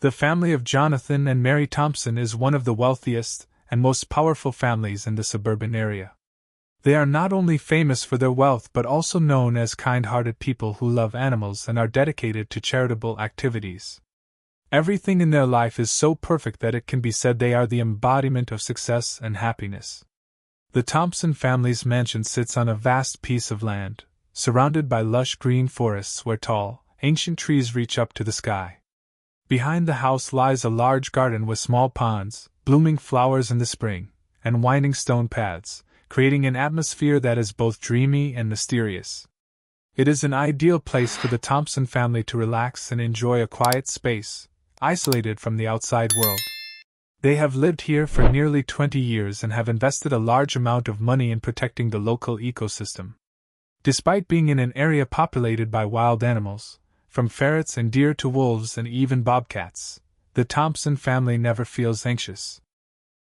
The family of Jonathan and Mary Thompson is one of the wealthiest and most powerful families in the suburban area. They are not only famous for their wealth but also known as kind-hearted people who love animals and are dedicated to charitable activities. Everything in their life is so perfect that it can be said they are the embodiment of success and happiness. The Thompson family's mansion sits on a vast piece of land, surrounded by lush green forests where tall, ancient trees reach up to the sky. Behind the house lies a large garden with small ponds, blooming flowers in the spring, and winding stone paths, creating an atmosphere that is both dreamy and mysterious. It is an ideal place for the Thompson family to relax and enjoy a quiet space, isolated from the outside world. They have lived here for nearly 20 years and have invested a large amount of money in protecting the local ecosystem. Despite being in an area populated by wild animals, from ferrets and deer to wolves and even bobcats, the Thompson family never feels anxious.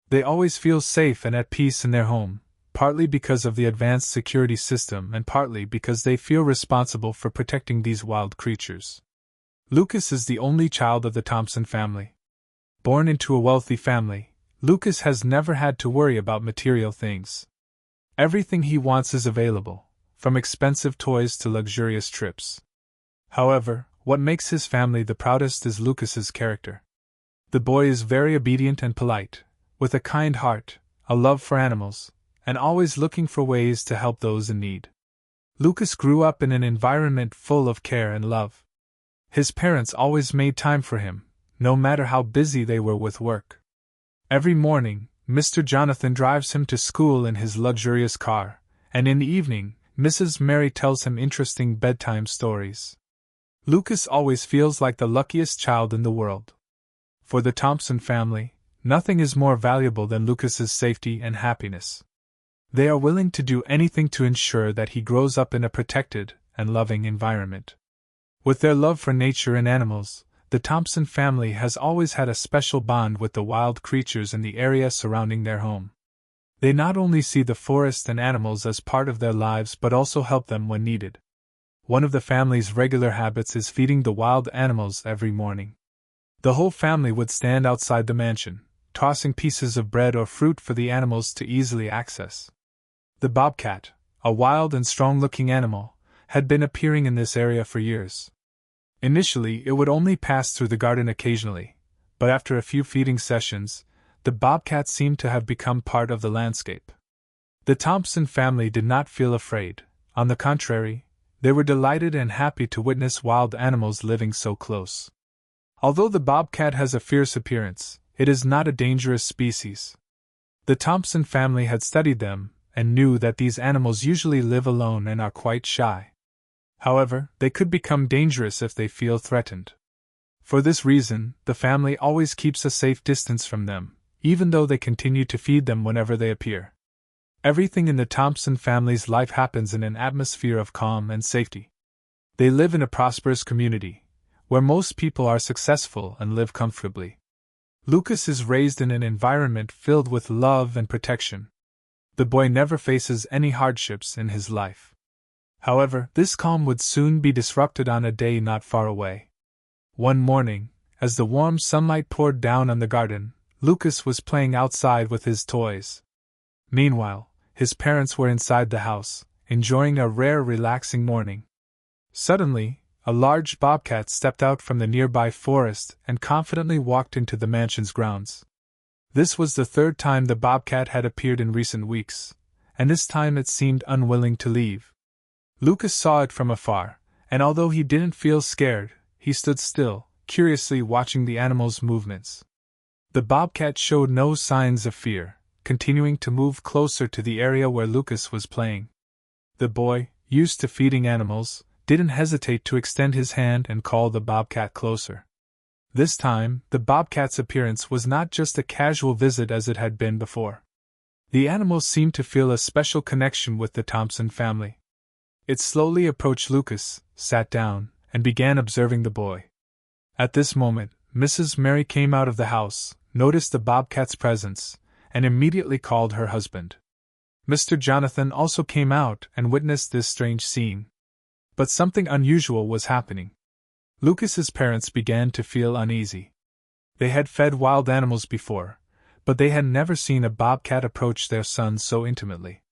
They always feel safe and at peace in their home, partly because of the advanced security system and partly because they feel responsible for protecting these wild creatures. Lucas is the only child of the Thompson family. Born into a wealthy family, Lucas has never had to worry about material things. Everything he wants is available, from expensive toys to luxurious trips. However, what makes his family the proudest is Lucas's character. The boy is very obedient and polite, with a kind heart, a love for animals, and always looking for ways to help those in need. Lucas grew up in an environment full of care and love. His parents always made time for him, no matter how busy they were with work. Every morning, Mr. Jonathan drives him to school in his luxurious car, and in the evening, Mrs. Mary tells him interesting bedtime stories. Lucas always feels like the luckiest child in the world. For the Thompson family, nothing is more valuable than Lucas's safety and happiness. They are willing to do anything to ensure that he grows up in a protected and loving environment. With their love for nature and animals, the Thompson family has always had a special bond with the wild creatures in the area surrounding their home. They not only see the forest and animals as part of their lives but also help them when needed. One of the family's regular habits is feeding the wild animals every morning. The whole family would stand outside the mansion, tossing pieces of bread or fruit for the animals to easily access. The bobcat, a wild and strong-looking animal, had been appearing in this area for years. Initially, it would only pass through the garden occasionally, but after a few feeding sessions, the bobcat seemed to have become part of the landscape. The Thompson family did not feel afraid. On the contrary, they were delighted and happy to witness wild animals living so close. Although the bobcat has a fierce appearance, it is not a dangerous species. The Thompson family had studied them and knew that these animals usually live alone and are quite shy. However, they could become dangerous if they feel threatened. For this reason, the family always keeps a safe distance from them, even though they continue to feed them whenever they appear. Everything in the Thompson family's life happens in an atmosphere of calm and safety. They live in a prosperous community, where most people are successful and live comfortably. Lucas is raised in an environment filled with love and protection. The boy never faces any hardships in his life. However, this calm would soon be disrupted on a day not far away. One morning, as the warm sunlight poured down on the garden, Lucas was playing outside with his toys. Meanwhile, his parents were inside the house, enjoying a rare, relaxing morning. Suddenly, a large bobcat stepped out from the nearby forest and confidently walked into the mansion's grounds. This was the third time the bobcat had appeared in recent weeks, and this time it seemed unwilling to leave. Lucas saw it from afar, and although he didn't feel scared, he stood still, curiously watching the animal's movements. The bobcat showed no signs of fear, continuing to move closer to the area where Lucas was playing. The boy, used to feeding animals, didn't hesitate to extend his hand and call the bobcat closer. This time, the bobcat's appearance was not just a casual visit as it had been before. The animal seemed to feel a special connection with the Thompson family. It slowly approached Lucas, sat down, and began observing the boy. At this moment, Mrs. Mary came out of the house, noticed the bobcat's presence, and immediately called her husband. Mr. Jonathan also came out and witnessed this strange scene. But something unusual was happening. Lucas's parents began to feel uneasy. They had fed wild animals before, but they had never seen a bobcat approach their son so intimately.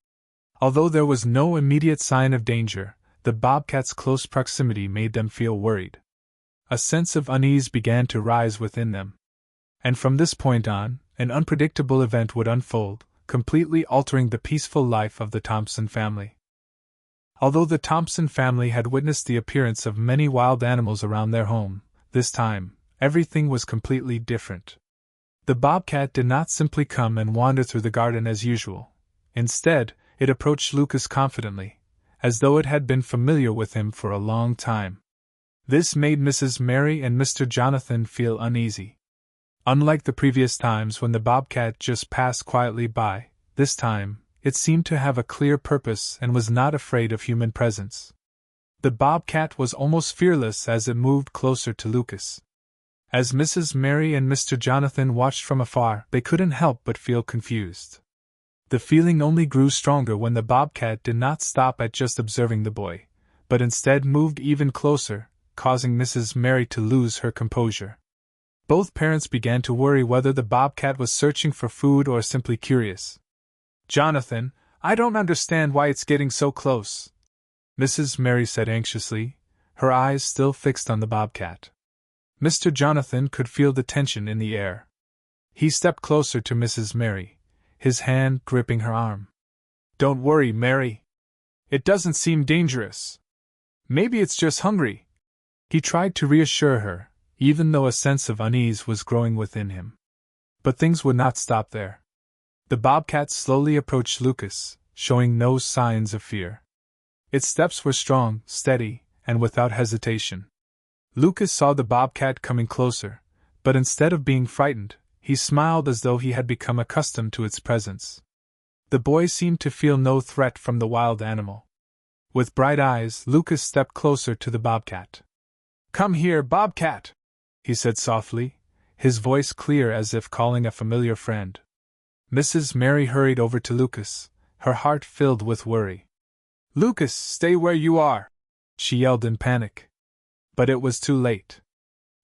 Although there was no immediate sign of danger, the bobcat's close proximity made them feel worried. A sense of unease began to rise within them. And from this point on, an unpredictable event would unfold, completely altering the peaceful life of the Thompson family. Although the Thompson family had witnessed the appearance of many wild animals around their home, this time, everything was completely different. The bobcat did not simply come and wander through the garden as usual. Instead, it approached Lucas confidently, as though it had been familiar with him for a long time. This made Mrs. Mary and Mr. Jonathan feel uneasy. Unlike the previous times when the bobcat just passed quietly by, this time, it seemed to have a clear purpose and was not afraid of human presence. The bobcat was almost fearless as it moved closer to Lucas. As Mrs. Mary and Mr. Jonathan watched from afar, they couldn't help but feel confused. The feeling only grew stronger when the bobcat did not stop at just observing the boy, but instead moved even closer, causing Mrs. Mary to lose her composure. Both parents began to worry whether the bobcat was searching for food or simply curious. "Jonathan, I don't understand why it's getting so close," Mrs. Mary said anxiously, her eyes still fixed on the bobcat. Mr. Jonathan could feel the tension in the air. He stepped closer to Mrs. Mary, his hand gripping her arm. "Don't worry, Mary. It doesn't seem dangerous. Maybe it's just hungry." He tried to reassure her, even though a sense of unease was growing within him. But things would not stop there. The bobcat slowly approached Lucas, showing no signs of fear. Its steps were strong, steady, and without hesitation. Lucas saw the bobcat coming closer, but instead of being frightened, he smiled as though he had become accustomed to its presence. The boy seemed to feel no threat from the wild animal. With bright eyes, Lucas stepped closer to the bobcat. "Come here, Bobcat," he said softly, his voice clear as if calling a familiar friend. Mrs. Mary hurried over to Lucas, her heart filled with worry. "Lucas, stay where you are!" she yelled in panic. But it was too late.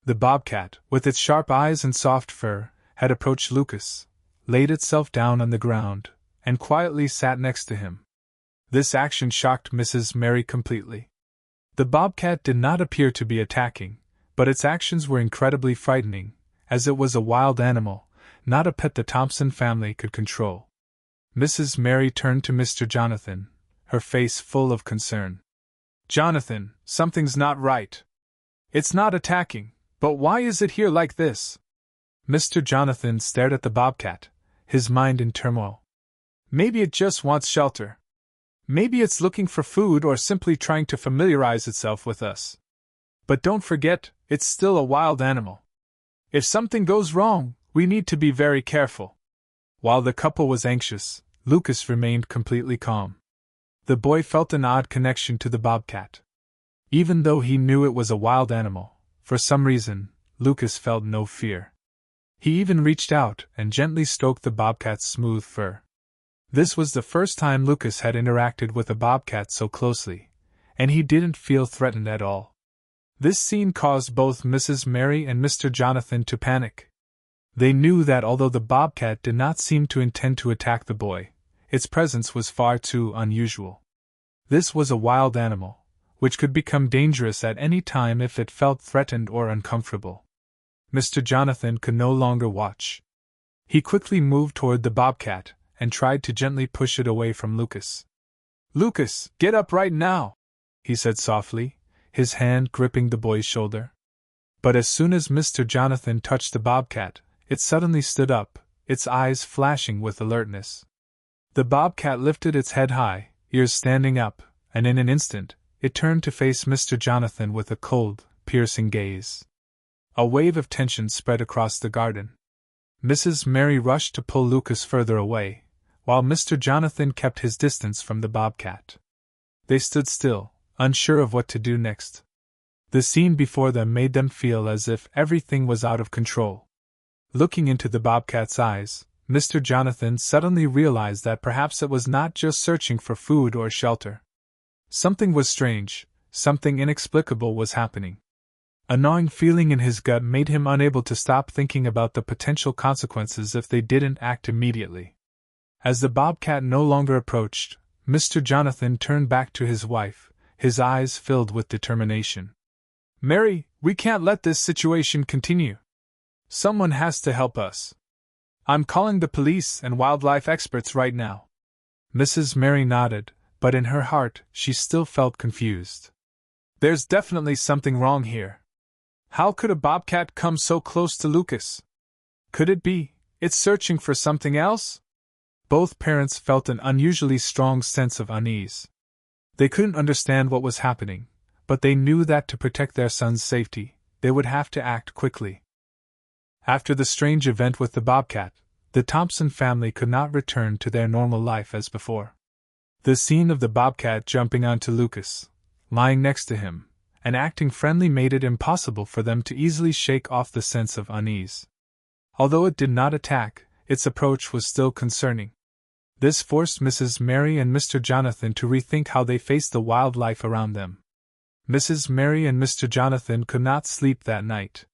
The bobcat, with its sharp eyes and soft fur, had approached Lucas, laid itself down on the ground, and quietly sat next to him. This action shocked Mrs. Mary completely. The bobcat did not appear to be attacking, but its actions were incredibly frightening, as it was a wild animal, not a pet the Thompson family could control. Mrs. Mary turned to Mr. Jonathan, her face full of concern. "Jonathan, something's not right. It's not attacking, but why is it here like this?" Mr. Jonathan stared at the bobcat, his mind in turmoil. "Maybe it just wants shelter. Maybe it's looking for food or simply trying to familiarize itself with us. But don't forget, it's still a wild animal. If something goes wrong, we need to be very careful." While the couple was anxious, Lucas remained completely calm. The boy felt an odd connection to the bobcat. Even though he knew it was a wild animal, for some reason, Lucas felt no fear. He even reached out and gently stroked the bobcat's smooth fur. This was the first time Lucas had interacted with a bobcat so closely, and he didn't feel threatened at all. This scene caused both Mrs. Mary and Mr. Jonathan to panic. They knew that although the bobcat did not seem to intend to attack the boy, its presence was far too unusual. This was a wild animal, which could become dangerous at any time if it felt threatened or uncomfortable. Mr. Jonathan could no longer watch. He quickly moved toward the bobcat and tried to gently push it away from Lucas. "Lucas, get up right now," he said softly, his hand gripping the boy's shoulder. But as soon as Mr. Jonathan touched the bobcat, it suddenly stood up, its eyes flashing with alertness. The bobcat lifted its head high, ears standing up, and in an instant, it turned to face Mr. Jonathan with a cold, piercing gaze. A wave of tension spread across the garden. Mrs. Mary rushed to pull Lucas further away, while Mr. Jonathan kept his distance from the bobcat. They stood still, unsure of what to do next. The scene before them made them feel as if everything was out of control. Looking into the bobcat's eyes, Mr. Jonathan suddenly realized that perhaps it was not just searching for food or shelter. Something was strange, something inexplicable was happening. A gnawing feeling in his gut made him unable to stop thinking about the potential consequences if they didn't act immediately. As the bobcat no longer approached, Mr. Jonathan turned back to his wife, his eyes filled with determination. "Mary, we can't let this situation continue. Someone has to help us. I'm calling the police and wildlife experts right now." Mrs. Mary nodded, but in her heart she still felt confused. "There's definitely something wrong here. How could a bobcat come so close to Lucas? Could it be it's searching for something else?" Both parents felt an unusually strong sense of unease. They couldn't understand what was happening, but they knew that to protect their son's safety, they would have to act quickly. After the strange event with the bobcat, the Thompson family could not return to their normal life as before. The scene of the bobcat jumping onto Lucas, lying next to him, and acting friendly made it impossible for them to easily shake off the sense of unease. Although it did not attack, its approach was still concerning. This forced Mrs. Mary and Mr. Jonathan to rethink how they faced the wildlife around them. Mrs. Mary and Mr. Jonathan could not sleep that night.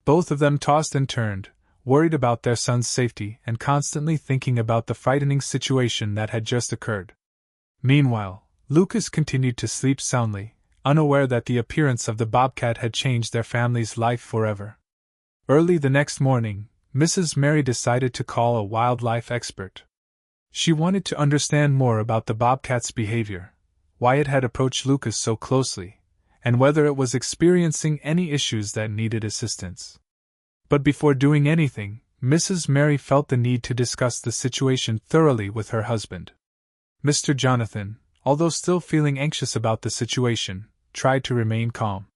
Both of them tossed and turned, worried about their son's safety and constantly thinking about the frightening situation that had just occurred. Meanwhile, Lucas continued to sleep soundly, unaware that the appearance of the bobcat had changed their family's life forever. Early the next morning, Mrs. Mary decided to call a wildlife expert. She wanted to understand more about the bobcat's behavior, why it had approached Lucas so closely, and whether it was experiencing any issues that needed assistance. But before doing anything, Mrs. Mary felt the need to discuss the situation thoroughly with her husband. Mr. Jonathan, although still feeling anxious about the situation, tried to remain calm.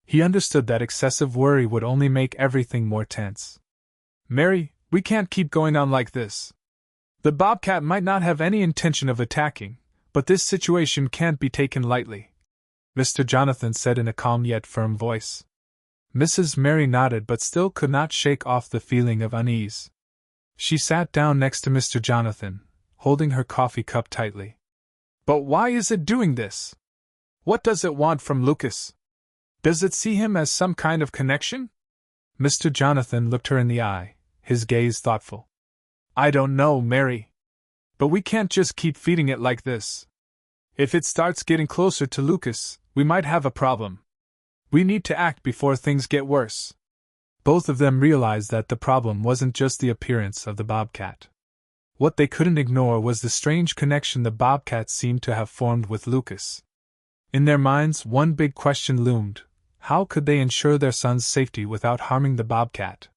He understood that excessive worry would only make everything more tense. "Mary, we can't keep going on like this. The bobcat might not have any intention of attacking, but this situation can't be taken lightly," Mr. Jonathan said in a calm yet firm voice. Mrs. Mary nodded but still could not shake off the feeling of unease. She sat down next to Mr. Jonathan, holding her coffee cup tightly. "But why is it doing this? What does it want from Lucas? Does it see him as some kind of connection?" Mr. Jonathan looked her in the eye, his gaze thoughtful. "I don't know, Mary. But we can't just keep feeding it like this. If it starts getting closer to Lucas, we might have a problem. We need to act before things get worse." Both of them realized that the problem wasn't just the appearance of the bobcat. What they couldn't ignore was the strange connection the bobcat seemed to have formed with Lucas. In their minds, one big question loomed: how could they ensure their son's safety without harming the bobcat?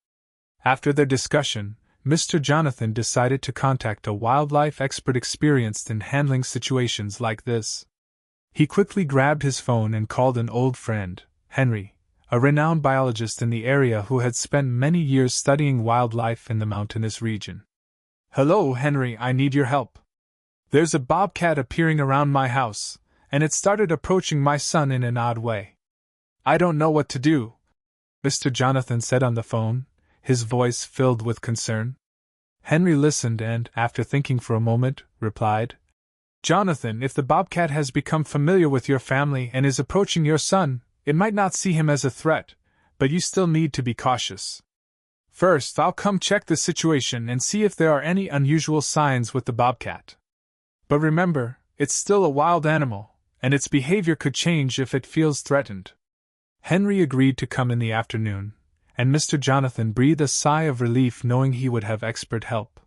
After their discussion, Mr. Jonathan decided to contact a wildlife expert experienced in handling situations like this. He quickly grabbed his phone and called an old friend, Henry, a renowned biologist in the area who had spent many years studying wildlife in the mountainous region. "Hello, Henry, I need your help. There's a bobcat appearing around my house, and it started approaching my son in an odd way. I don't know what to do," Mr. Jonathan said on the phone, his voice filled with concern. Henry listened and, after thinking for a moment, replied, "Jonathan, if the bobcat has become familiar with your family and is approaching your son, it might not see him as a threat, but you still need to be cautious. First, I'll come check the situation and see if there are any unusual signs with the bobcat. But remember, it's still a wild animal, and its behavior could change if it feels threatened." Henry agreed to come in the afternoon, and Mr. Jonathan breathed a sigh of relief knowing he would have expert help.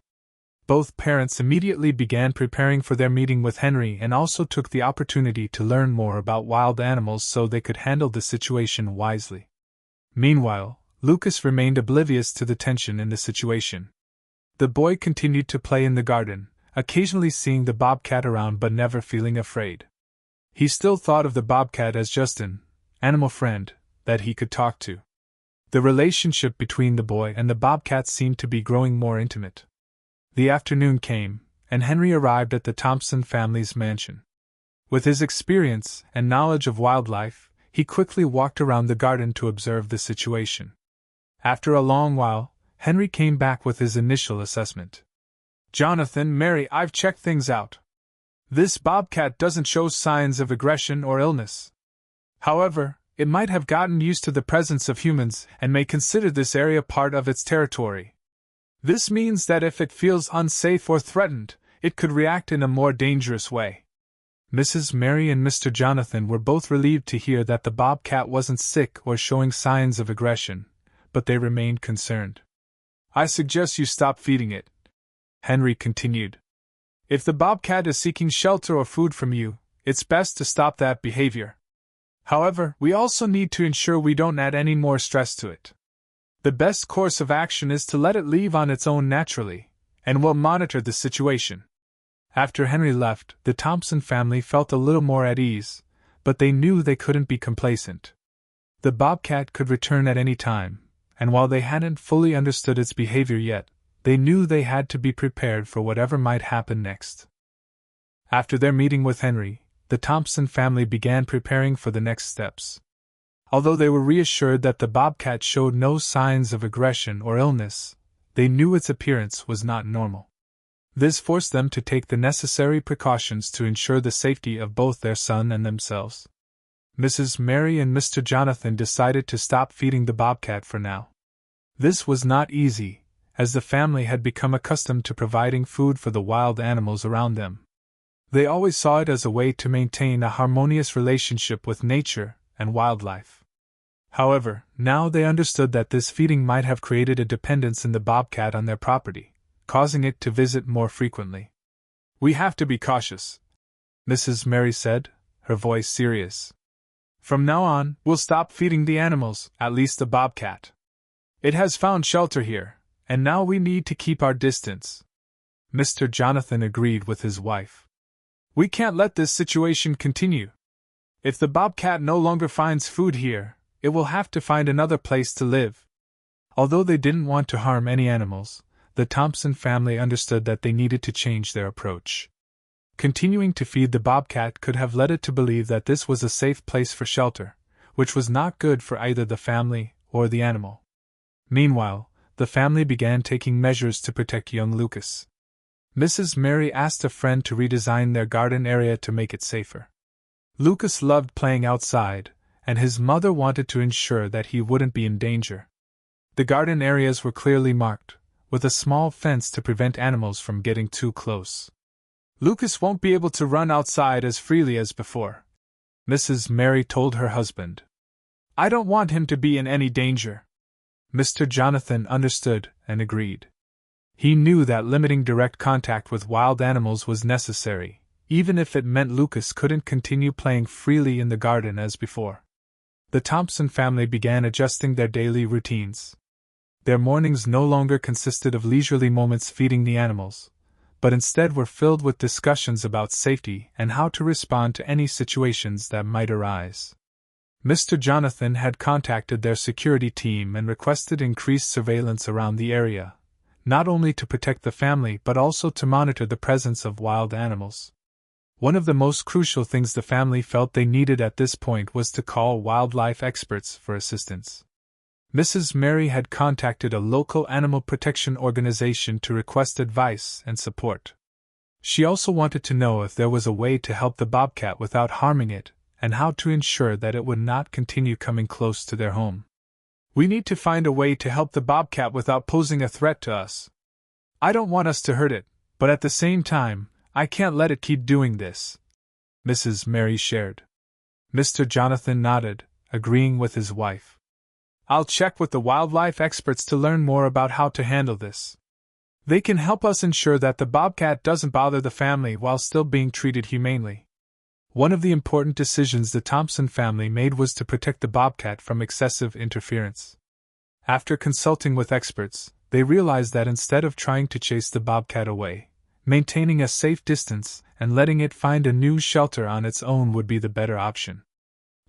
Both parents immediately began preparing for their meeting with Henry and also took the opportunity to learn more about wild animals so they could handle the situation wisely. Meanwhile, Lucas remained oblivious to the tension in the situation. The boy continued to play in the garden, occasionally seeing the bobcat around but never feeling afraid. He still thought of the bobcat as just an animal friend that he could talk to. The relationship between the boy and the bobcat seemed to be growing more intimate. The afternoon came, and Henry arrived at the Thompson family's mansion. With his experience and knowledge of wildlife, he quickly walked around the garden to observe the situation. After a long while, Henry came back with his initial assessment. "Jonathan, Mary, I've checked things out. This bobcat doesn't show signs of aggression or illness. However, it might have gotten used to the presence of humans and may consider this area part of its territory. This means that if it feels unsafe or threatened, it could react in a more dangerous way. Mrs. Mary and Mr. Jonathan were both relieved to hear that the bobcat wasn't sick or showing signs of aggression, but they remained concerned. "I suggest you stop feeding it," Henry continued. "If the bobcat is seeking shelter or food from you, it's best to stop that behavior. However, we also need to ensure we don't add any more stress to it. The best course of action is to let it leave on its own naturally, and we'll monitor the situation." After Henry left, the Thompson family felt a little more at ease, but they knew they couldn't be complacent. The bobcat could return at any time, and while they hadn't fully understood its behavior yet, they knew they had to be prepared for whatever might happen next. After their meeting with Henry, the Thompson family began preparing for the next steps. Although they were reassured that the bobcat showed no signs of aggression or illness, they knew its appearance was not normal. This forced them to take the necessary precautions to ensure the safety of both their son and themselves. Mrs. Mary and Mr. Jonathan decided to stop feeding the bobcat for now. This was not easy, as the family had become accustomed to providing food for the wild animals around them. They always saw it as a way to maintain a harmonious relationship with nature and wildlife. However, now they understood that this feeding might have created a dependence in the bobcat on their property, causing it to visit more frequently. "We have to be cautious," Mrs. Mary said, her voice serious. "From now on, we'll stop feeding the animals, at least the bobcat. It has found shelter here, and now we need to keep our distance." Mr. Jonathan agreed with his wife. "We can't let this situation continue. If the bobcat no longer finds food here, it will have to find another place to live." Although they didn't want to harm any animals, the Thompson family understood that they needed to change their approach. Continuing to feed the bobcat could have led it to believe that this was a safe place for shelter, which was not good for either the family or the animal. Meanwhile, the family began taking measures to protect young Lucas. Mrs. Mary asked a friend to redesign their garden area to make it safer. Lucas loved playing outside, and his mother wanted to ensure that he wouldn't be in danger. The garden areas were clearly marked, with a small fence to prevent animals from getting too close. "Lucas won't be able to run outside as freely as before," Mrs. Mary told her husband. "I don't want him to be in any danger." Mr. Jonathan understood and agreed. He knew that limiting direct contact with wild animals was necessary, even if it meant Lucas couldn't continue playing freely in the garden as before. The Thompson family began adjusting their daily routines. Their mornings no longer consisted of leisurely moments feeding the animals, but instead were filled with discussions about safety and how to respond to any situations that might arise. Mr. Jonathan had contacted their security team and requested increased surveillance around the area, not only to protect the family but also to monitor the presence of wild animals. One of the most crucial things the family felt they needed at this point was to call wildlife experts for assistance. Mrs. Mary had contacted a local animal protection organization to request advice and support. She also wanted to know if there was a way to help the bobcat without harming it, and how to ensure that it would not continue coming close to their home. "We need to find a way to help the bobcat without posing a threat to us. I don't want us to hurt it, but at the same time, I can't let it keep doing this," Mrs. Mary shared. Mr. Jonathan nodded, agreeing with his wife. "I'll check with the wildlife experts to learn more about how to handle this. They can help us ensure that the bobcat doesn't bother the family while still being treated humanely." One of the important decisions the Thompson family made was to protect the bobcat from excessive interference. After consulting with experts, they realized that instead of trying to chase the bobcat away, maintaining a safe distance and letting it find a new shelter on its own would be the better option.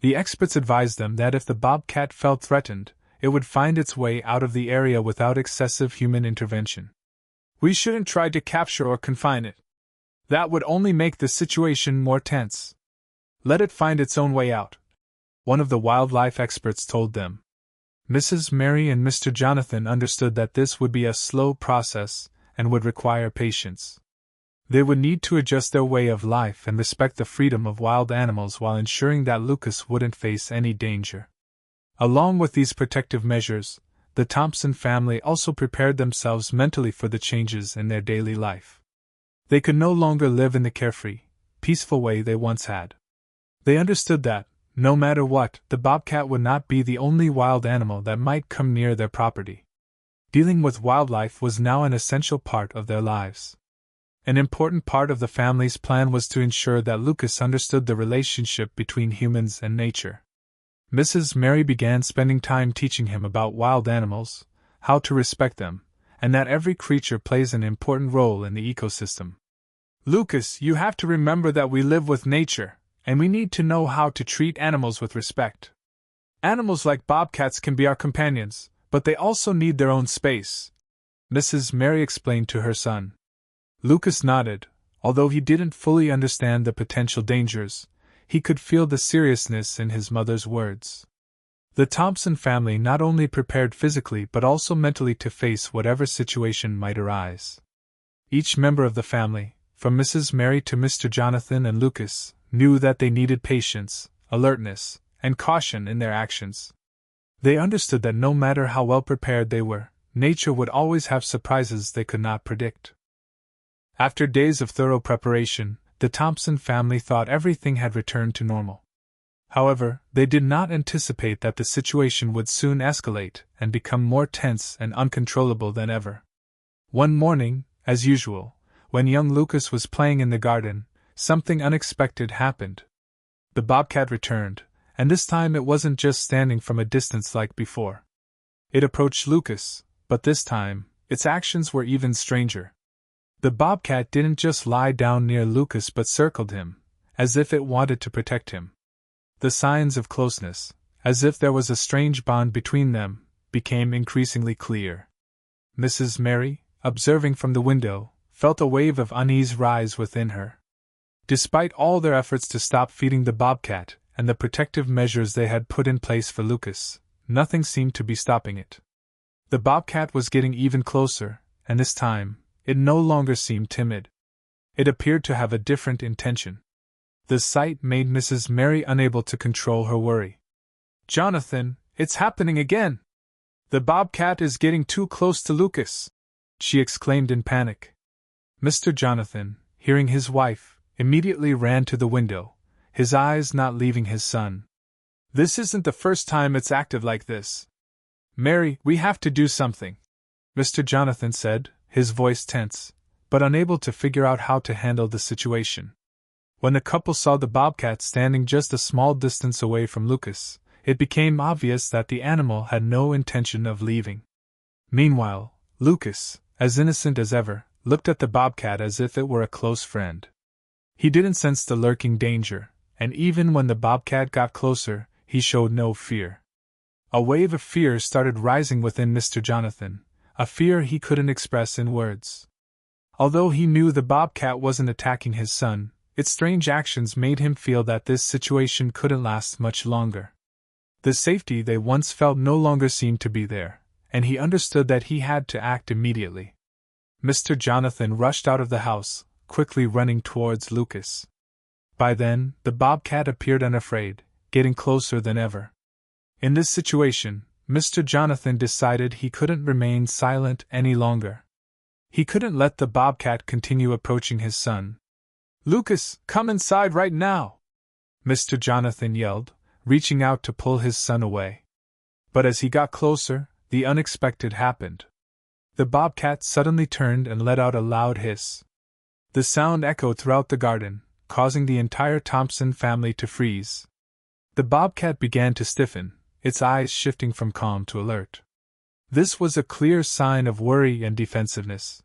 The experts advised them that if the bobcat felt threatened, it would find its way out of the area without excessive human intervention. "We shouldn't try to capture or confine it. That would only make the situation more tense. Let it find its own way out," one of the wildlife experts told them. Mrs. Mary and Mr. Jonathan understood that this would be a slow process and would require patience. They would need to adjust their way of life and respect the freedom of wild animals while ensuring that Lucas wouldn't face any danger. Along with these protective measures, the Thompson family also prepared themselves mentally for the changes in their daily life. They could no longer live in the carefree, peaceful way they once had. They understood that, no matter what, the bobcat would not be the only wild animal that might come near their property. Dealing with wildlife was now an essential part of their lives. An important part of the family's plan was to ensure that Lucas understood the relationship between humans and nature. Mrs. Mary began spending time teaching him about wild animals, how to respect them, and that every creature plays an important role in the ecosystem. Lucas, you have to remember that we live with nature, and we need to know how to treat animals with respect. Animals like bobcats can be our companions, but they also need their own space, Mrs. Mary explained to her son. Lucas nodded. Although he didn't fully understand the potential dangers, he could feel the seriousness in his mother's words. The Thompson family not only prepared physically but also mentally to face whatever situation might arise. Each member of the family, from Mrs. Mary to Mr. Jonathan and Lucas, knew that they needed patience, alertness, and caution in their actions. They understood that no matter how well prepared they were, nature would always have surprises they could not predict. After days of thorough preparation, the Thompson family thought everything had returned to normal. However, they did not anticipate that the situation would soon escalate and become more tense and uncontrollable than ever. One morning, as usual, when young Lucas was playing in the garden, something unexpected happened. The bobcat returned, and this time it wasn't just standing from a distance like before. It approached Lucas, but this time, its actions were even stranger. The bobcat didn't just lie down near Lucas but circled him, as if it wanted to protect him. The signs of closeness, as if there was a strange bond between them, became increasingly clear. Mrs. Mary, observing from the window, felt a wave of unease rise within her. Despite all their efforts to stop feeding the bobcat and the protective measures they had put in place for Lucas, nothing seemed to be stopping it. The bobcat was getting even closer, and this time, it no longer seemed timid. It appeared to have a different intention. The sight made Mrs. Mary unable to control her worry. "Jonathan, it's happening again! The bobcat is getting too close to Lucas!" she exclaimed in panic. Mr. Jonathan, hearing his wife, immediately ran to the window, his eyes not leaving his son. "This isn't the first time it's acted like this. Mary, we have to do something," Mr. Jonathan said, his voice tense, but unable to figure out how to handle the situation. When the couple saw the bobcat standing just a small distance away from Lucas, it became obvious that the animal had no intention of leaving. Meanwhile, Lucas, as innocent as ever, looked at the bobcat as if it were a close friend. He didn't sense the lurking danger, and even when the bobcat got closer, he showed no fear. A wave of fear started rising within Mr. Jonathan, a fear he couldn't express in words. Although he knew the bobcat wasn't attacking his son, its strange actions made him feel that this situation couldn't last much longer. The safety they once felt no longer seemed to be there, and he understood that he had to act immediately. Mr. Jonathan rushed out of the house, quickly running towards Lucas. By then, the bobcat appeared unafraid, getting closer than ever. In this situation, Mr. Jonathan decided he couldn't remain silent any longer. He couldn't let the bobcat continue approaching his son. "Lucas, come inside right now!" Mr. Jonathan yelled, reaching out to pull his son away. But as he got closer, the unexpected happened. The bobcat suddenly turned and let out a loud hiss. The sound echoed throughout the garden, causing the entire Thompson family to freeze. The bobcat began to stiffen, its eyes shifting from calm to alert. This was a clear sign of worry and defensiveness.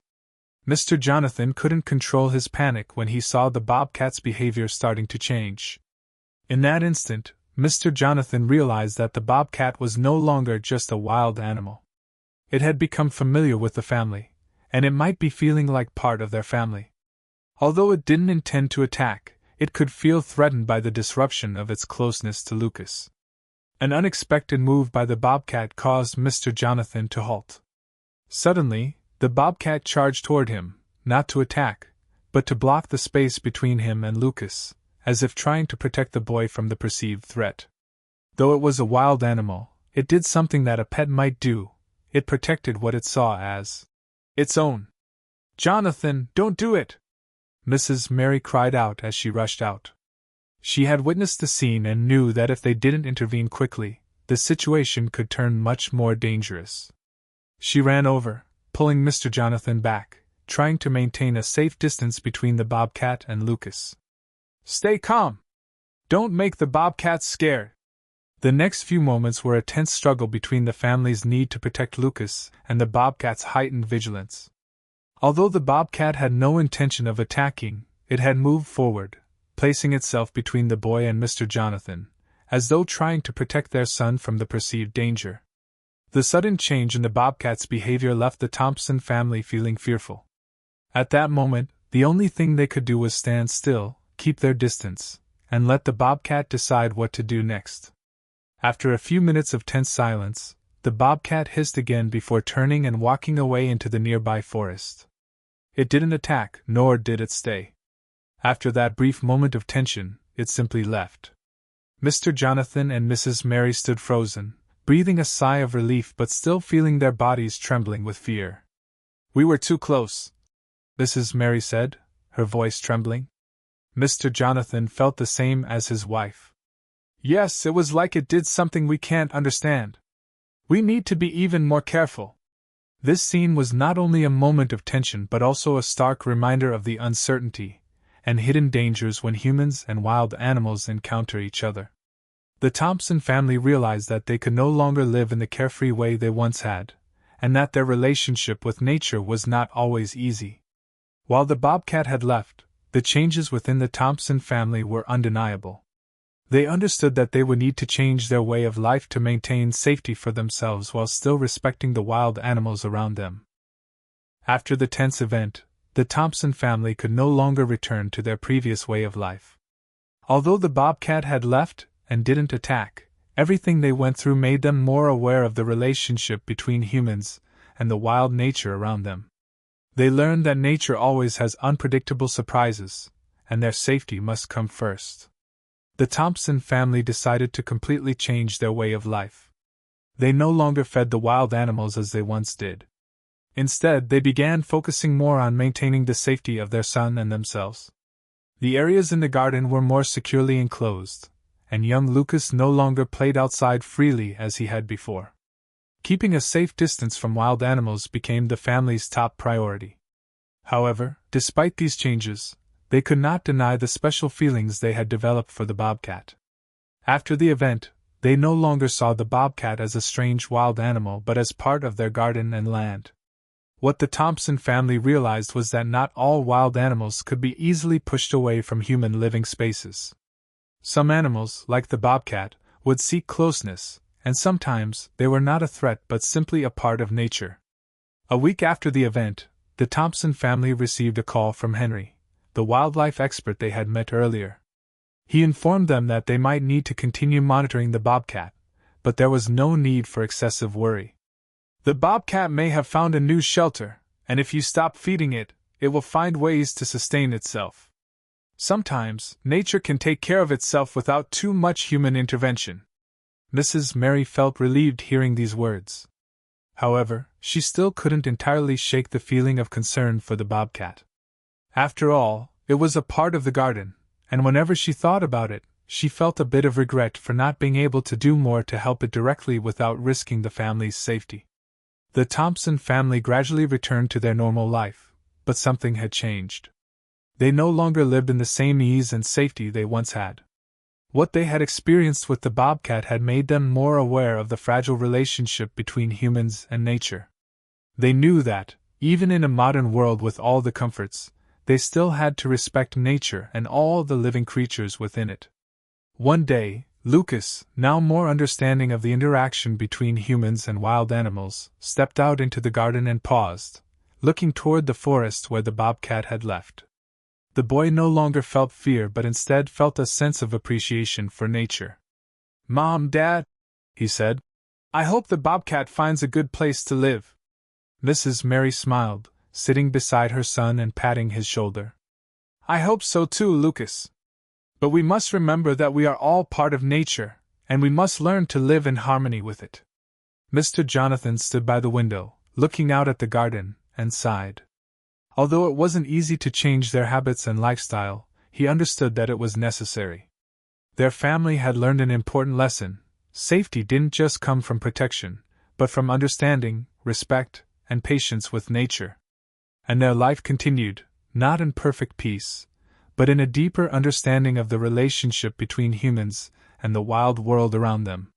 Mr. Jonathan couldn't control his panic when he saw the bobcat's behavior starting to change. In that instant, Mr. Jonathan realized that the bobcat was no longer just a wild animal. It had become familiar with the family, and it might be feeling like part of their family. Although it didn't intend to attack, it could feel threatened by the disruption of its closeness to Lucas. An unexpected move by the bobcat caused Mr. Jonathan to halt. Suddenly, the bobcat charged toward him, not to attack, but to block the space between him and Lucas, as if trying to protect the boy from the perceived threat. Though it was a wild animal, it did something that a pet might do: it protected what it saw as its own. "Jonathan, don't do it!" Mrs. Mary cried out as she rushed out. She had witnessed the scene and knew that if they didn't intervene quickly, the situation could turn much more dangerous. She ran over, pulling Mr. Jonathan back, trying to maintain a safe distance between the Bobcat and Lucas. "Stay calm! Don't make the Bobcats scared!" The next few moments were a tense struggle between the family's need to protect Lucas and the Bobcat's heightened vigilance. Although the Bobcat had no intention of attacking, it had moved forward, placing itself between the boy and Mr. Jonathan, as though trying to protect their son from the perceived danger. The sudden change in the Bobcat's behavior left the Thompson family feeling fearful. At that moment, the only thing they could do was stand still, keep their distance, and let the Bobcat decide what to do next. After a few minutes of tense silence, the Bobcat hissed again before turning and walking away into the nearby forest. It didn't attack, nor did it stay. After that brief moment of tension, it simply left. Mr. Jonathan and Mrs. Mary stood frozen, breathing a sigh of relief but still feeling their bodies trembling with fear. "We were too close," Mrs. Mary said, her voice trembling. Mr. Jonathan felt the same as his wife. "Yes, it was like it did something we can't understand. We need to be even more careful." This scene was not only a moment of tension but also a stark reminder of the uncertainty and hidden dangers when humans and wild animals encounter each other. The Thompson family realized that they could no longer live in the carefree way they once had, and that their relationship with nature was not always easy. While the Bobcat had left, the changes within the Thompson family were undeniable. They understood that they would need to change their way of life to maintain safety for themselves while still respecting the wild animals around them. After the tense event, the Thompson family could no longer return to their previous way of life. Although the Bobcat had left and didn't attack, everything they went through made them more aware of the relationship between humans and the wild nature around them. They learned that nature always has unpredictable surprises, and their safety must come first. The Thompson family decided to completely change their way of life. They no longer fed the wild animals as they once did. Instead, they began focusing more on maintaining the safety of their son and themselves. The areas in the garden were more securely enclosed, and young Lucas no longer played outside freely as he had before. Keeping a safe distance from wild animals became the family's top priority. However, despite these changes, they could not deny the special feelings they had developed for the Bobcat. After the event, they no longer saw the Bobcat as a strange wild animal but as part of their garden and land. What the Thompson family realized was that not all wild animals could be easily pushed away from human living spaces. Some animals, like the Bobcat, would seek closeness, and sometimes they were not a threat but simply a part of nature. A week after the event, the Thompson family received a call from Henry, the wildlife expert they had met earlier. He informed them that they might need to continue monitoring the Bobcat, but there was no need for excessive worry. "The Bobcat may have found a new shelter, and if you stop feeding it, it will find ways to sustain itself. Sometimes, nature can take care of itself without too much human intervention." Mrs. Mary felt relieved hearing these words. However, she still couldn't entirely shake the feeling of concern for the Bobcat. After all, it was a part of the garden, and whenever she thought about it, she felt a bit of regret for not being able to do more to help it directly without risking the family's safety. The Thompson family gradually returned to their normal life, but something had changed. They no longer lived in the same ease and safety they once had. What they had experienced with the Bobcat had made them more aware of the fragile relationship between humans and nature. They knew that, even in a modern world with all the comforts, they still had to respect nature and all the living creatures within it. One day, Lucas, now more understanding of the interaction between humans and wild animals, stepped out into the garden and paused, looking toward the forest where the Bobcat had left. The boy no longer felt fear but instead felt a sense of appreciation for nature. "Mom, Dad," he said, "I hope the Bobcat finds a good place to live." Mrs. Mary smiled, sitting beside her son and patting his shoulder. I hope so too, Lucas. But we must remember that we are all part of nature, and we must learn to live in harmony with it. Mr. Jonathan stood by the window, looking out at the garden, and sighed. Although it wasn't easy to change their habits and lifestyle, he understood that it was necessary. Their family had learned an important lesson. Safety didn't just come from protection, but from understanding, respect, and patience with nature. And their life continued, not in perfect peace, but in a deeper understanding of the relationship between humans and the wild world around them.